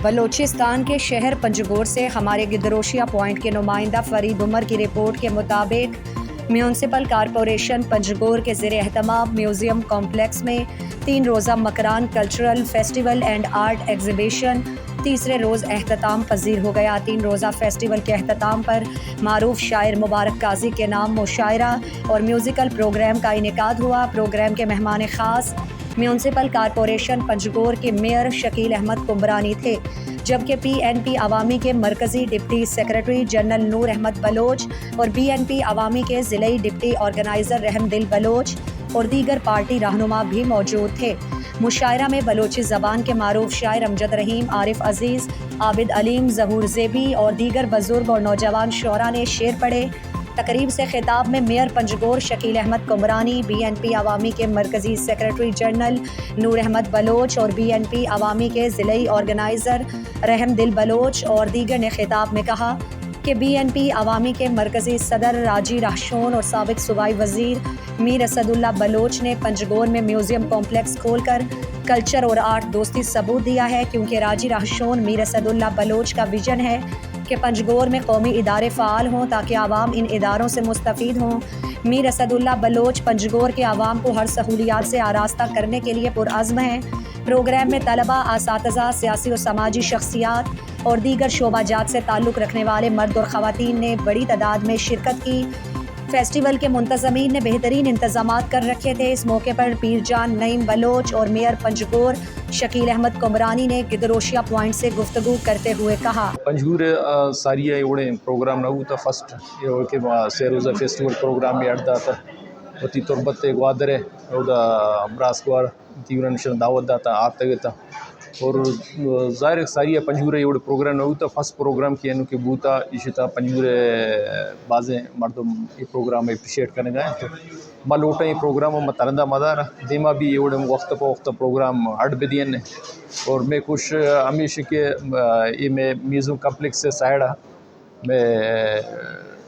بلوچستان کے شہر پنجگور سے ہمارے گدروشیا پوائنٹ کے نمائندہ فرید عمر کی رپورٹ کے مطابق میونسپل کارپوریشن پنجگور کے زیر اہتمام میوزیم کمپلیکس میں 3 روزہ Makran cultural festival and art exhibition تیسرے روز اختتام پذیر ہو گیا۔ 3 روزہ فیسٹیول کے اختتام پر معروف شاعر مبارک قاضی کے نام مشاعرہ اور میوزیکل پروگرام کا انعقاد ہوا۔ پروگرام کے مہمان خاص میونسپل کارپوریشن پنجگور کے میئر شکیل احمد کمبرانی تھے، جبکہ PNP عوامی کے مرکزی deputy secretary general Noor Ahmed Baloch اور BNP عوامی کے ضلعی ڈپٹی آرگنائزر رحم دل بلوچ اور دیگر پارٹی رہنما بھی موجود تھے۔ مشاعرہ میں بلوچی زبان کے معروف شاعر امجد رحیم، عارف عزیز، عابد علیم، ظہور زیبی اور دیگر بزرگ اور نوجوان شعراء نے شعر پڑھے۔ تقریب سے خطاب میں میئر پنجگور شکیل احمد کمبرانی، BNP عوامی کے مرکزی سیکرٹری جنرل نور احمد بلوچ اور BNP عوامی کے ضلعی آرگنائزر رحم دل بلوچ اور دیگر نے خطاب میں کہا کہ BNP عوامی کے مرکزی صدر راجی راہشون اور سابق صوبائی وزیر میر اسد اللہ بلوچ نے پنجگور میں میوزیم کمپلیکس کھول کر کلچر اور آرٹ دوستی ثبوت دیا ہے، کیونکہ راجی راہشون میر اسد اللہ بلوچ کا ویژن ہے کہ پنجگور میں قومی ادارے فعال ہوں تاکہ عوام ان اداروں سے مستفید ہوں۔ میر اسد اللہ بلوچ پنجگور کے عوام کو ہر سہولیات سے آراستہ کرنے کے لیے پرعزم ہیں۔ پروگرام میں طلباء، اساتذہ، سیاسی و سماجی شخصیات اور دیگر شعبہ جات سے تعلق رکھنے والے مرد اور خواتین نے بڑی تعداد میں شرکت کی۔ فیسٹیول کے منتظمین نے بہترین انتظامات کر رکھے تھے۔ اس موقع پر پیر جان نعیم بلوچ اور میئر پنجگور شکیل احمد کمبرانی نے گدروشیا پوائنٹ سے گفتگو کرتے ہوئے کہا پنجگور ساریہ اوڑے پروگرام نہ ہوتا فسٹ یہ کہ سہ روزہ فیسٹیول پروگرام میں اڑتا تھا وتی تربت گوادر ہے اودا براسکوار تیورن نشان دعوت داتا آتا گتا اور ظاہر ساریہ پنجگور اوڑے پروگرام نہ ہوتا فسٹ پروگرام کی انو کہ بوتا اشتا پنجگور بازیں مردم یہ پروگرام اپریشیٹ کرنے گئے تو ما لوٹا یہ پروگرام مترندہ مدار دیما بھی اوڑے وقت پہ وقت پروگرام اڑ بدین اور میں کچھ ہمیشہ کے یہ میں میوزیم کمپلیکس سے سائڈا میں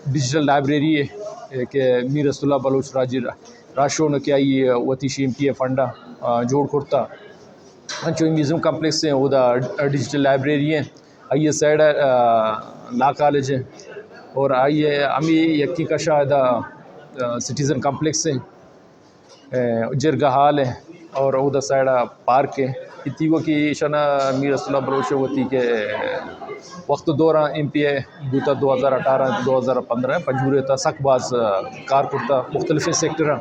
ڈیجیٹل لائبریری ہے کہ میر اسد اللہ بلوچ راجی راشو نے کیا یہ وتی شیمٹی فنڈا جوڑ کرتا انچو میوزیم کمپلیکس ہیں وہ ڈیجیٹل لائبریری ہیں آئیے سائڈ لا کالج ہے اور آئیے ہمیں یکی کا شاہدہ سٹیزن کمپلیکس ہیں جرگہ ہال ہے اور اودا سائڈہ پارک ہے اتیگو کی شنا میر اسد اللہ بلوچ ہوتی کہ وقت دوران MP بوتا 2018-2015 پنجگور تا سک باز کار کرتا مختلف سیکٹر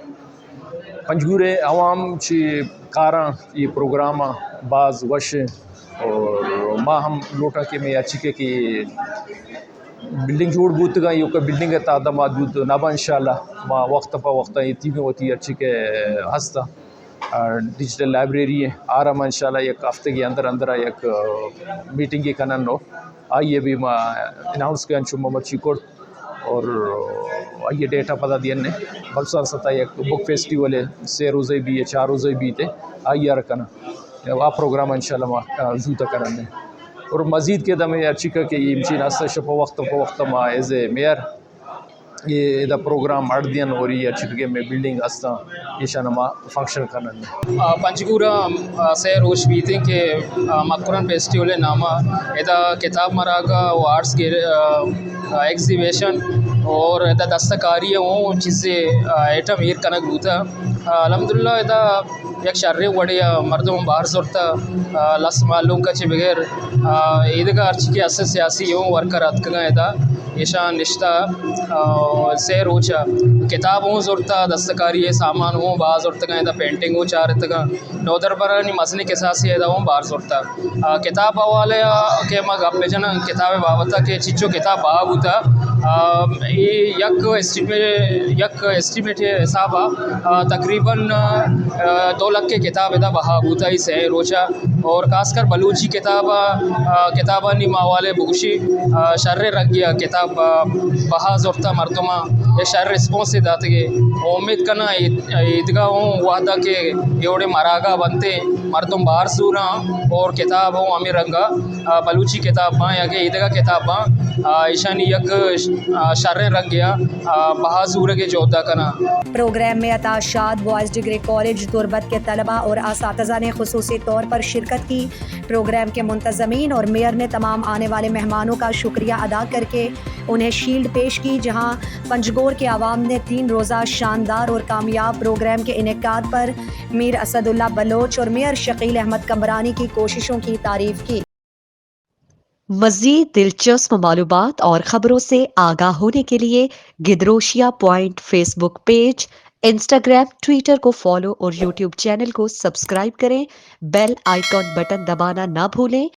پنجگور عوام چی کاراں یہ پروگرام باز وش اور ما ہم لوٹا کہ میں اچھی کہ بلڈنگ جوڑ بوت گا یہ بلڈنگ تعداد بود نابا انشاءاللہ ما وقت پا وقت یہ ہوتی اچھی کہ ہستا ڈیجیٹل لائبریری ہے آرام انشاءاللہ ایک ہفتے کے اندر ایک میٹنگ کی کنن نو آئیے بھی ما اناؤنس کے انشو محمد چیکوڑ اور آئیے ڈیٹا پتہ دیا نے بلسار ستا ایک بک فیسٹیول ہے 6 روزے بھی ہے 4 روزے بھی تھے آئیے رکھنا آ پروگرام انشاءاللہ ما زودہ کرنے اور مزید کے دم اچھی کہ یہ امچین آستا شپا وقت ما ایز اے میئر یہ دا پروگرام اڑ دین اور یہ اچھی کہ میں بلڈنگ آستا یہ شانا ما فنکشن کرنے پنجگورا سے روش بیتیں کہ مکران فیسٹیول نامہ ادا کتاب مراغا و آرٹس کے ایگزیبیشن اور ادا دستکاری ہوں چیزیں ایٹم ہیر کنک بوتا الحمدللہ ادا یک شرح وڑی مردم باہر صورتا لس معلوم کا چھ بغیر عیدگاہ ارچی کے اثر سیاسی ہوں ورکر اتکگاں ادا ایشان نشتا سے روچا کتاب ہوں ضرورتا دستکاری سامان ہوں بعض ضرورتگاں ادا پینٹنگ ہوں چار اتگاں نودر برانی مسئلے کے ساسی ادا ہوں باہر ضرورتا کتاب حوالے کہ ما گپ جن کتاب بابتا کہ چچو کتاب باب ہوتا یک اسٹیمیٹ حساب تقریباً 2 لاکھ کے کتاب ادا بہا ہوتا ہی سے روچا اور خاص کر بلوچی کتابہ نی ماوالے بگوشی شر رگ گیا کتاب بہا ضرورتا مردمہ یه شهر ریسپانس داده گه امید کنه ایدگاه اون وحده که یوڑے مراغا بنتے مردم باہر سورا اور کتاب ہوں امیر رنگا بلوچی کتاب باں یا کہ ایدگاہ کتاب باں ایشانی یک شر رنگ گیا بہا سور کے جودا کنا. پروگرام میں عطا شاد بوائز ڈگری کالج تربت کے طلبہ اور اساتذہ نے خصوصی طور پر شرکت کی. پروگرام کے منتظمین اور میئر نے تمام آنے والے مہمانوں کا شکریہ ادا کر کے انہیں شیلڈ پیش کی، جہاں پنجگور کے عوام نے 3 روزہ شاندار اور کامیاب پروگرام کے انعقاد پر میر اسد اللہ بلوچ اور میئر شکیل احمد کمرانی کی کوششوں کی تعریف کی. مزید دلچسپ معلومات اور خبروں سے آگاہ ہونے کے لیے Gedrosia point Facebook page, Instagram, Twitter کو فالو اور یوٹیوب چینل کو سبسکرائب کریں. بیل آئیکن بٹن دبانا نہ بھولیں.